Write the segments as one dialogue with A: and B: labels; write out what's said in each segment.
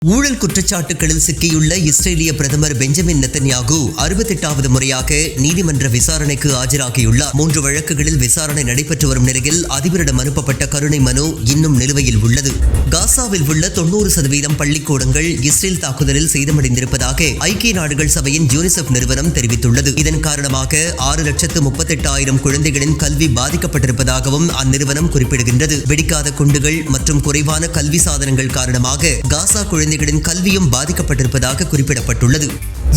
A: ஊழல் குற்றச்சாட்டுகளில் சிக்கியுள்ள இஸ்ரேலிய பிரதமர் பெஞ்சமின் நெத்தன்யாகு 68வது முறையாக நீதிமன்ற விசாரணைக்கு ஆஜராகியுள்ளார். 3 வழக்குகளில் விசாரணை நடைபெற்று வரும் நிலையில் அதிபரிடம் அனுப்பப்பட்ட கருணை மனு இன்னும் நிலுவையில் உள்ளது. காசாவில் உள்ள 90% பள்ளிக்கூடங்கள் இஸ்ரேல் தாக்குதலில் சேதமடைந்திருப்பதாக ஐக்கிய நாடுகள் சபையின் யூனிசெஃப் நிறுவனம் தெரிவித்துள்ளது. இதன் காரணமாக 6,38,000 குழந்தைகளின் கல்வி பாதிக்கப்பட்டிருப்பதாகவும் அந்நிறுவனம் குறிப்பிடுகின்றது. வெடிக்காத குண்டுகள் மற்றும் குறைவான கல்வி சாதனங்கள் காரணமாக காசா குழந்தைகளின் கல்வியும் பாதிக்கப்பட்டிருப்பதாக குறிப்பிடப்பட்டுள்ளது.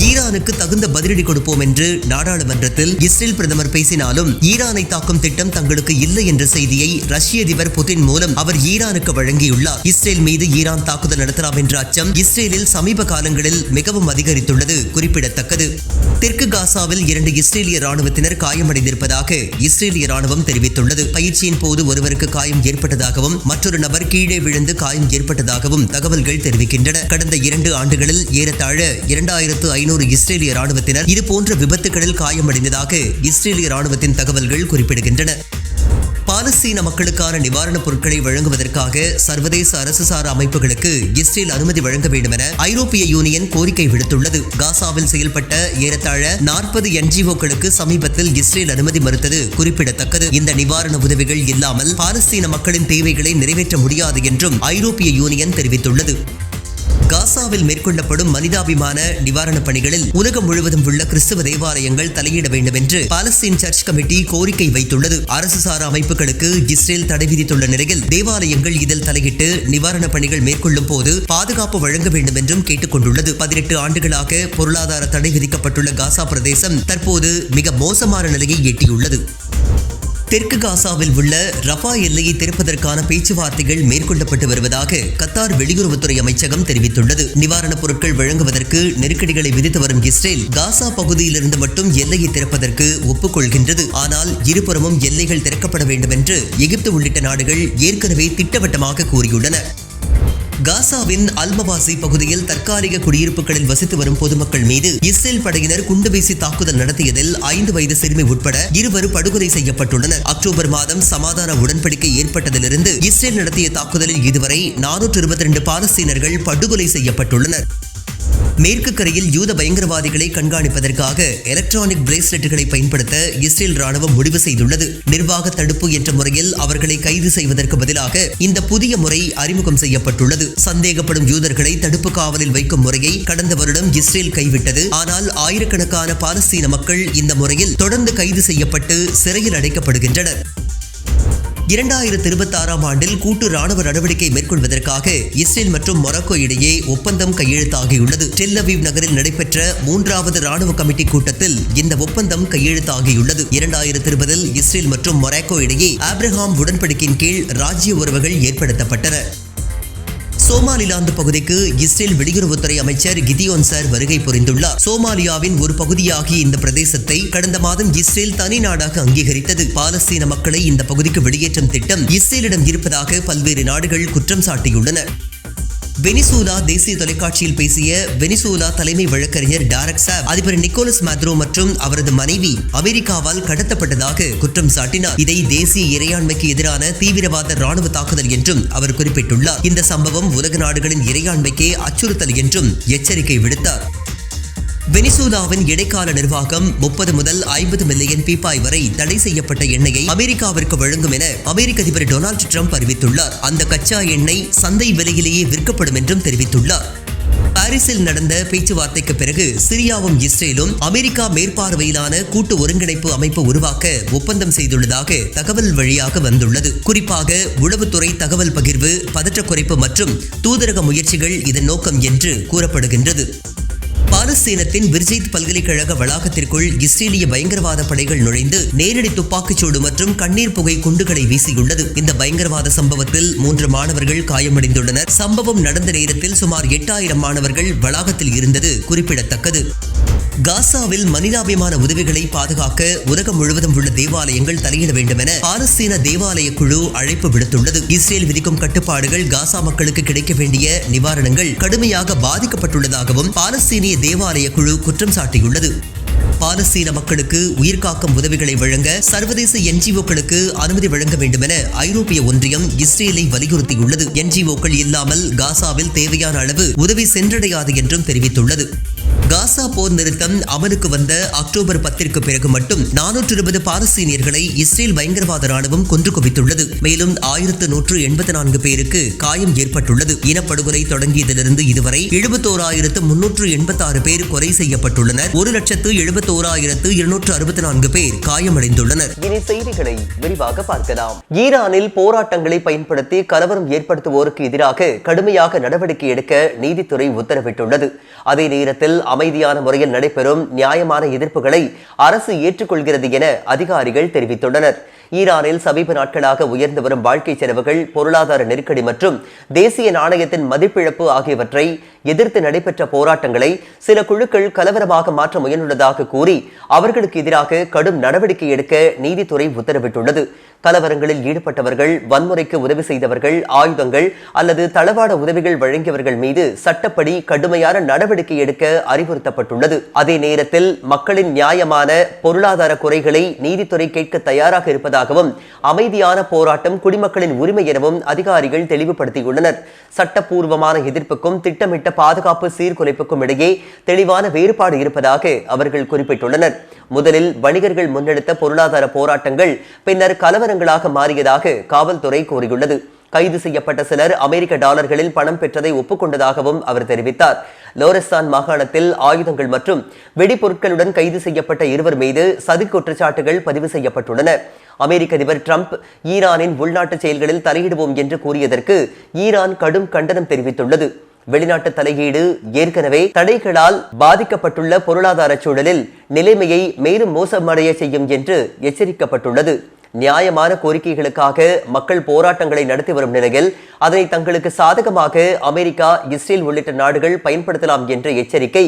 A: ஈரானுக்கு தகுந்த பதிலடி கொடுப்போம் என்று நாடாளுமன்றத்தில் இஸ்ரேல் பிரதமர் பேசினாலும் ஈரானை தாக்கும் திட்டம் தங்களுக்கு இல்லை என்ற செய்தியை ரஷ்ய அதிபர் புதின் மூலம் அவர் ஈரானுக்கு வழங்கியுள்ளார். இஸ்ரேல் மீது ஈரான் தாக்குதல் நடத்தலாம் என்ற அச்சம் இஸ்ரேலில் சமீப காலங்களில் மிகவும் அதிகரித்துள்ளது குறிப்பிடத்தக்கது. தெற்கு காசாவில் 2 இஸ்ரேலிய ராணுவத்தினர் காயமடைந்திருப்பதாக இஸ்ரேலிய ராணுவம் தெரிவித்துள்ளது. பயிற்சியின் போது ஒருவருக்கு காயம் ஏற்பட்டதாகவும் மற்றொரு நபர் கீழே விழுந்து காயம் ஏற்பட்டதாகவும் தகவல்கள் தெரிவிக்கின்றன. கடந்த 2 ஆண்டுகளில் ஏறத்தாழ 2500 இஸ்ரேலிய ராணுவத்தினர் இதுபோன்ற விபத்துகளில் காயமடைந்ததாக இஸ்ரேலிய ராணுவத்தின் தகவல்கள் குறிப்பிடுகின்றன. பாலஸ்தீன மக்களுக்கான நிவாரணப் பொருட்களை வழங்குவதற்காக சர்வதேச அரசு சாரா அமைப்புகளுக்கு இஸ்ரேல் அனுமதி வழங்க வேண்டும் என ஐரோப்பிய யூனியன் கோரிக்கை விடுத்துள்ளது. காசாவில் செயல்பட்ட ஏறத்தாழ 40 NGO-க்களுக்கு சமீபத்தில் இஸ்ரேல் அனுமதி மறுத்தது குறிப்பிடத்தக்கது. இந்த நிவாரண உதவிகள் இல்லாமல் பாலஸ்தீன மக்களின் தேவைகளை நிறைவேற்ற முடியாது என்றும் ஐரோப்பிய யூனியன் தெரிவித்துள்ளது. காசாவில் மேற்கொள்ளப்படும் மனிதாபிமான நிவாரணப் பணிகளில் உலகம் முழுவதும் உள்ள கிறிஸ்தவ தேவாலயங்கள் தலையிட வேண்டும் என்று பாலஸ்தீன் சர்ச் கமிட்டி கோரிக்கை வைத்துள்ளது. அரசு சாரா அமைப்புகளுக்கு இஸ்ரேல் தடை விதித்துள்ள நிலையில் தேவாலயங்கள் இதில் தலையிட்டு நிவாரணப் பணிகள் மேற்கொள்ளும் போது பாதுகாப்பு வழங்க வேண்டும் என்றும் கேட்டுக் கொண்டுள்ளது. 18 ஆண்டுகளாக பொருளாதார தடை விதிக்கப்பட்டுள்ள காசா பிரதேசம் தற்போது மிக மோசமான நிலையை எட்டியுள்ளது. தெற்கு காசாவில் உள்ள ரஃபா எல்லையை திறப்பதற்கான பேச்சுவார்த்தைகள் மேற்கொள்ளப்பட்டு வருவதாக கத்தார் வெளியுறவுத்துறை அமைச்சகம் தெரிவித்துள்ளது. நிவாரணப் பொருட்கள் வழங்குவதற்கு நெருக்கடிகளை விதித்து வரும் இஸ்ரேல் காசா பகுதியிலிருந்து மட்டும் எல்லையை திறப்பதற்கு ஒப்புக்கொள்கின்றது. ஆனால் இருபுறமும் எல்லைகள் திறக்கப்பட வேண்டும் என்று எகிப்து உள்ளிட்ட நாடுகள் ஏற்கனவே திட்டவட்டமாக கூறியுள்ளன. காசாவின் அல்மவாசி பகுதியில் தற்காலிக குடியிருப்புகளில் வசித்து வரும் பொதுமக்கள் மீது இஸ்ரேல் படையினர் குண்டு வீசி தாக்குதல் நடத்தியதில் 5 வயது சிறுமி உட்பட 2 படுகொலை செய்யப்பட்டுள்ளனர். அக்டோபர் மாதம் சமாதான உடன்படிக்கை ஏற்பட்டதிலிருந்து இஸ்ரேல் நடத்திய தாக்குதலில் இதுவரை 422 பாலஸ்தீனர்கள் படுகொலை செய்யப்பட்டுள்ளனர். மேற்கு கரையில் யூத பயங்கரவாதிகளை கண்காணிப்பதற்காக எலக்ட்ரானிக் பிரேஸ்லெட்டுகளை பயன்படுத்த இஸ்ரேல் ராணுவம் முடிவு செய்துள்ளது. நிர்வாக தடுப்பு என்ற முறையில் அவர்களை கைது செய்வதற்கு பதிலாக இந்த புதிய முறை அறிமுகம் செய்யப்பட்டுள்ளது. சந்தேகப்படும் யூதர்களை தடுப்பு காவலில் வைக்கும் முறையை கடந்த வருடம் இஸ்ரேல் கைவிட்டது. ஆனால் ஆயிரக்கணக்கான பாலஸ்தீன மக்கள் இந்த முறையில் தொடர்ந்து கைது செய்யப்பட்டு சிறையில் அடைக்கப்படுகின்றனர். 2026ஆம் ஆண்டில் கூட்டு ராணுவ நடவடிக்கை மேற்கொள்வதற்காக இஸ்ரேல் மற்றும் மொராக்கோ இடையே ஒப்பந்தம் கையெழுத்தாகியுள்ளது. டெல் அவீவ் நகரில் நடைபெற்ற 3வது ராணுவ கமிட்டி கூட்டத்தில் இந்த ஒப்பந்தம் கையெழுத்தாகியுள்ளது. 2020இல் இஸ்ரேல் மற்றும் மொராக்கோ இடையே ஆப்ரஹாம் உடன்படிக்கையின் கீழ் ராஜ்ய உறவுகள் ஏற்படுத்தப்பட்டன. சோமாலிலாந்து பகுதிக்கு இஸ்ரேல் வெளியுறவுத்துறை அமைச்சர் கிதியோன் சார் வருகை புரிந்துள்ளார். சோமாலியாவின் ஒரு பகுதியாகிய இந்த பிரதேசத்தை கடந்த மாதம் இஸ்ரேல் தனி நாடாக அங்கீகரித்தது. பாலஸ்தீன மக்களை இந்த பகுதிக்கு வெளியேற்றும் திட்டம் இஸ்ரேலிடம் இருப்பதாக பல்வேறு நாடுகள் குற்றம் சாட்டியுள்ளன. வெனிசூலா தேசிய தொலைக்காட்சியில் பேசிய வெனிசூலா தலைமை வழக்கறிஞர் டாரக் சாப் அதிபர் நிக்கோலஸ் மாதுரோ மற்றும் அவரது மனைவி அமெரிக்காவால் கடத்தப்பட்டதாக குற்றம் சாட்டினார். இதை தேசிய இறையாண்மைக்கு எதிரான தீவிரவாத ராணுவ தாக்குதல் என்றும் அவர் குறிப்பிட்டுள்ளார். இந்த சம்பவம் உலக நாடுகளின் இறையாண்மைக்கே அச்சுறுத்தல் என்றும் எச்சரிக்கை விடுத்தார். வெனிசூலாவின் இடைக்கால நிர்வாகம் 30 முதல் 50 மில்லியன் பீப்பாய் வரை தடை செய்யப்பட்ட எண்ணெயை அமெரிக்காவிற்கு வழங்கும் என அமெரிக்க அதிபர் டொனால்டு ட்ரம்ப் அறிவித்துள்ளார். அந்த கச்சா எண்ணெய் சந்தை விலையிலேயே விற்கப்படும் என்றும் தெரிவித்துள்ளார். பாரிஸில் நடந்த பேச்சுவார்த்தைக்கு பிறகு சிரியாவும் இஸ்ரேலும் அமெரிக்கா மேற்பார்வையிலான கூட்டு ஒருங்கிணைப்பு அமைப்பு உருவாக்க ஒப்பந்தம் செய்துள்ளதாக தகவல் வழியாக வந்துள்ளது. குறிப்பாக உளவுத்துறை தகவல் பகிர்வு, பதற்ற குறைப்பு மற்றும் தூதரக முயற்சிகள் இதன் நோக்கம் என்று கூறப்படுகின்றது. பாலஸ்தீனத்தின் பிர்ஜைத் பல்கலைக்கழக வளாகத்திற்குள் இஸ்ரேலிய பயங்கரவாத படைகள் நுழைந்து நேரடி துப்பாக்கிச்சூடு மற்றும் கண்ணீர் புகை குண்டுகளை வீசியுள்ளது. இந்த பயங்கரவாத சம்பவத்தில் 3 மாணவர்கள் காயமடைந்துள்ளனர். சம்பவம் நடந்த நேரத்தில் சுமார் 8000 மாணவர்கள் வளாகத்தில் இருந்தது குறிப்பிடத்தக்கது. காசாவில் மனிதாபிமான உதவிகளை பாதுகாக்க உலகம் முழுவதும் உள்ள தேவாலயங்கள் தலையிட வேண்டும் என பாலஸ்தீன தேவாலய குழு அழைப்பு விடுத்துள்ளது. இஸ்ரேல் விதிக்கும் கட்டுப்பாடுகள் காசா மக்களுக்கு கிடைக்க வேண்டிய நிவாரணங்கள் கடுமையாக பாதிக்கப்பட்டுள்ளதாகவும் பாலஸ்தீனிய தேவாலய குழு குற்றம் சாட்டியுள்ளது. பாலஸ்தீன மக்களுக்கு உயிர்காக்கும் உதவிகளை வழங்க சர்வதேச என்ஜிஓக்களுக்கு அனுமதி வழங்க வேண்டும் என ஐரோப்பிய ஒன்றியம் இஸ்ரேலை வலியுறுத்தியுள்ளது. என்ஜிஓக்கள் இல்லாமல் காசாவில் தேவையான அளவு உதவி சென்றடையாது என்றும் தெரிவித்துள்ளது. காசா போர் நிறுத்தம் அமலுக்கு வந்த அக்டோபர் 10 பிறகு மட்டும் 420 பாலஸ்தீனியர்களை இஸ்ரேல் பயங்கரவாத ராணுவம் கொன்று குவித்துள்ளது. மேலும் 1184 பேருக்கு காயம் ஏற்பட்டுள்ளது. இனப்படுகொலை தொடங்கியதிலிருந்து இதுவரை 71,386 பேர் கொலை செய்யப்பட்டுள்ளனர். 1,71,264 பேர் காயமடைந்துள்ளனர். இனி செய்திகளை விரிவாக பார்க்கலாம். ஈரானில் போராட்டங்களை பயன்படுத்தி கலவரம் ஏற்படுத்துவோருக்கு எதிராக கடுமையாக நடவடிக்கை எடுக்க நீதித்துறை உத்தரவிட்டுள்ளது. அதே நேரத்தில் அமைதியான முறையில் நடைபெறும் நியாயமான எதிர்ப்புகளை அரசு ஏற்றுக்கொள்கிறது என அதிகாரிகள் தெரிவித்துள்ளனர். ஈரானில் சமீப நாட்களாக உயர்ந்து வரும் வாழ்க்கை செலவுகள், பொருளாதார நெருக்கடி மற்றும் தேசிய நாணயத்தின் மதிப்பிழப்பு ஆகியவற்றை எதிர்த்து நடைபெற்ற போராட்டங்களை சில குழுக்கள் கலவரமாக மாற்ற முயன்றுள்ளதாக கூறி அவர்களுக்கு எதிராக கடும் நடவடிக்கை எடுக்க நீதித்துறை உத்தரவிட்டுள்ளது. கலவரங்களில் ஈடுபட்டவர்கள், வன்முறைக்கு உதவி செய்தவர்கள், ஆயுதங்கள் அல்லது தளவாட உதவிகள் வழங்கியவர்கள் மீது சட்டப்படி கடுமையான நடவடிக்கை எடுக்க அறிவுறுத்தப்பட்டுள்ளது. அதே நேரத்தில் மக்களின் நியாயமான பொருளாதார குறைகளை நீதித்துறை கேட்க தயாராக இருப்பதாகவும் அமைதியான போராட்டம் குடிமக்களின் உரிமை எனவும் அதிகாரிகள் தெளிவுபடுத்தியுள்ளனர். சட்டப்பூர்வமான எதிர்ப்புக்கும் திட்டமிட்ட பாதுகாப்பு சீர்குலைப்புக்கும் இடையே தெளிவான வேறுபாடு இருப்பதாக அவர்கள் குறிப்பிட்டுள்ளனர். முதலில் வணிகர்கள் முன்னெடுத்த பொருளாதார போராட்டங்கள் பின்னர் கலவரங்களாக மாறியதாக காவல்துறை கூறியுள்ளது. கைது செய்யப்பட்ட சிலர் அமெரிக்க டாலர்களில் பணம் பெற்றதை ஒப்புக்கொண்டதாகவும் அவர் தெரிவித்தார். லோரெஸ்தான் மாகாணத்தில் ஆயுதங்கள் மற்றும் வெடிபொருட்களுடன் கைது செய்யப்பட்ட 2 மீது சதி குற்றச்சாட்டுகள் பதிவு செய்யப்பட்டுள்ளன. அமெரிக்க அதிபர் டிரம்ப் ஈரானின் உள்நாட்டு செயல்களில் தலையிடுவோம் என்று கூறியதற்கு ஈரான் கடும் கண்டனம் தெரிவித்துள்ளது. வெளிநாட்டு தலையீடு ஏற்கனவே தடைகளால் பாதிக்கப்பட்டுள்ள பொருளாதார சூழலில் நிலைமையை மேலும் மோசமடைய செய்யும் என்று எச்சரிக்கப்பட்டுள்ளது. நியாயமான கோரிக்கைகளுக்காக மக்கள் போராட்டங்களை நடத்தி வரும் நிலையில் அதனை தங்களுக்கு சாதகமாக அமெரிக்கா, இஸ்ரேல் உள்ளிட்ட நாடுகள் பயன்படுத்தலாம் என்ற எச்சரிக்கை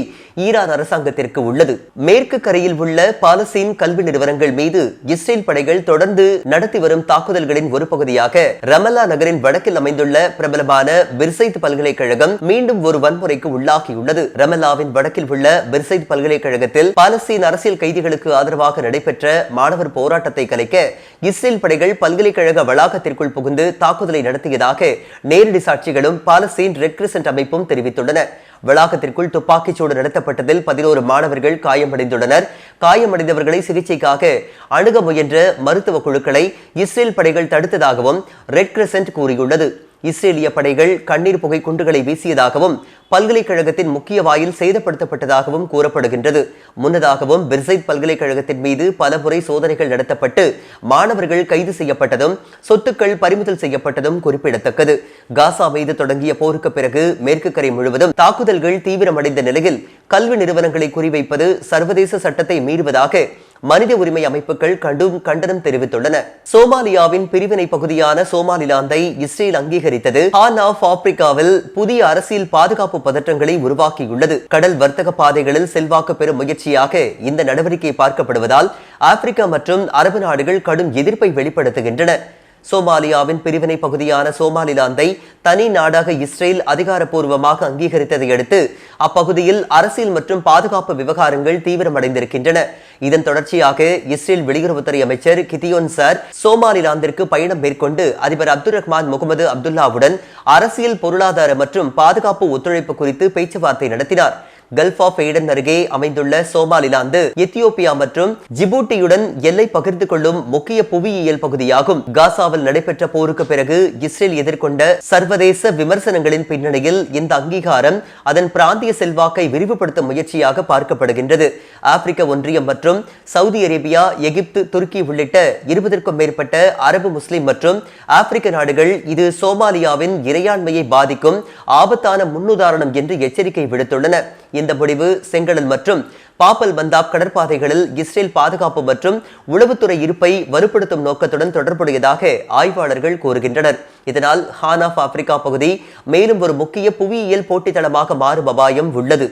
A: ஈரான் அரசாங்கத்திற்கு உள்ளது. மேற்கு கரையில் உள்ள பாலஸ்தீன் கல்வி நிறுவனங்கள் மீது இஸ்ரேல் படைகள் தொடர்ந்து நடத்தி வரும் தாக்குதல்களின் ஒரு பகுதியாக ரமல்லா நகரின் வடக்கில் அமைந்துள்ள பிரபலமான பிர்சைத் பல்கலைக்கழகம் மீண்டும் ஒரு வன்முறைக்கு உள்ளாகியுள்ளது. ரமல்லாவின் வடக்கில் உள்ள பிர்சைத் பல்கலைக்கழகத்தில் பாலஸ்தீன் அரசியல் கைதிகளுக்கு ஆதரவாக நடைபெற்ற மாணவர் போராட்டத்தை கலைக்க இஸ்ரேல் படைகள் பல்கலைக்கழக வளாகத்திற்குள் புகுந்து தாக்குதலை நடத்தியதாக நேரடி சாட்சிகளும் பாலஸ்தீன் ரெட் கிரசன்ட் அமைப்பும் தெரிவித்துள்ளன. வளாகத்திற்குள் துப்பாக்கிச்சூடு நடத்தப்பட்டதில் 11 மாணவர்கள் காயமடைந்துள்ளனர். காயமடைந்தவர்களை சிகிச்சைக்காக அணுக முயன்ற மருத்துவ குழுக்களை இஸ்ரேல் படைகள் தடுத்ததாகவும் ரெட் கிரசன்ட் கூறியுள்ளது. இஸ்ரேலிய படைகள் கண்ணீர் புகை குண்டுகளை வீசியதாகவும் பல்கலைக்கழகத்தின் முக்கிய வாயில் சேதப்படுத்தப்பட்டதாகவும் கூறப்படுகின்றது. முன்னதாகவும் பிர்சைத் பல்கலைக்கழகத்தின் மீது பலமுறை சோதனைகள் நடத்தப்பட்டு மாணவர்கள் கைது செய்யப்பட்டதும் சொத்துக்கள் பறிமுதல் செய்யப்பட்டதும் குறிப்பிடத்தக்கது. காசா மீது தொடங்கிய போருக்கு பிறகு மேற்கு கரை முழுவதும் தாக்குதல்கள் தீவிரமடைந்த நிலையில் கல்வி நிறுவனங்களை குறிவைப்பது சர்வதேச சட்டத்தை மீறுவதாக மனித உரிமை அமைப்புகள் கடும் கண்டனம் தெரிவித்துள்ளன. சோமாலியாவின் பிரிவினை பகுதியான சோமாலிலாந்தை இஸ்ரேல் அங்கீகரித்தது ஹார்ன் ஆஃப் ஆப்பிரிக்காவில் புதிய அரசியல் பாதுகாப்பு பதற்றங்களை உருவாக்கியுள்ளது. கடல் வர்த்தக பாதைகளில் செல்வாக்கு பெறும் முயற்சியாக இந்த நடவடிக்கை பார்க்கப்படுவதால் ஆப்பிரிக்கா மற்றும் அரபு நாடுகள் கடும் எதிர்ப்பை வெளிப்படுத்துகின்றன. சோமாலியாவின் பிரிவினை பகுதியான சோமாலிலாந்தை தனி நாடாக இஸ்ரேல் அதிகாரப்பூர்வமாக அங்கீகரித்ததை அடுத்து அப்பகுதியில் அரசியல் மற்றும் பாதுகாப்பு விவகாரங்கள் தீவிரமடைந்திருக்கின்றன. இதன் தொடர்ச்சியாக இஸ்ரேல் வெளியுறவுத்துறை அமைச்சர் கிதியோன் சார் சோமாலிலாந்திற்கு பயணம் மேற்கொண்டு அதிபர் அப்துல் ரஹ்மான் முகமது அப்துல்லாவுடன் அரசியல், பொருளாதார மற்றும் பாதுகாப்பு ஒத்துழைப்பு குறித்து பேச்சுவார்த்தை நடத்தினார். கல்ஃப் ஆஃப் ஏடன் அருகே அமைந்துள்ள சோமாலிலாந்து எத்தியோப்பியா மற்றும் ஜிபூட்டியுடன் எல்லை பகிர்ந்து கொள்ளும் முக்கிய புவியியல் பகுதியாகும். காசாவில் நடைபெற்ற போருக்கு பிறகு இஸ்ரேல் எதிர்கொண்ட சர்வதேச விமர்சனங்களின் பின்னணியில் இந்த அங்கீகாரம் அதன் பிராந்திய செல்வாக்கை விரிவுபடுத்தும் முயற்சியாக பார்க்கப்படுகின்றது. ஆப்பிரிக்க ஒன்றியம் மற்றும் சவுதி அரேபியா, எகிப்து, துருக்கி உள்ளிட்ட 20க்கும் மேற்பட்ட அரபு, முஸ்லிம் மற்றும் ஆப்பிரிக்க நாடுகள் இது சோமாலியாவின் இறையாண்மையை பாதிக்கும் ஆபத்தான முன்னுதாரணம் என்று எச்சரிக்கை விடுத்துள்ளன. இந்த முடிவு செங்கடல் மற்றும் பாப்பல் பந்தாப் கடற்பாதைகளில் இஸ்ரேல் பாதுகாப்பு மற்றும் உளவுத்துறை இருப்பை வலுப்படுத்தும் நோக்கத்துடன் தொடர்புடையதாக ஆய்வாளர்கள் கூறுகின்றனர். இதனால் ஹார்ன் ஆஃப் ஆப்பிரிக்கா பகுதி மேலும் ஒரு முக்கிய புவியியல் போட்டித்தளமாக மாறும் அபாயம் உள்ளது.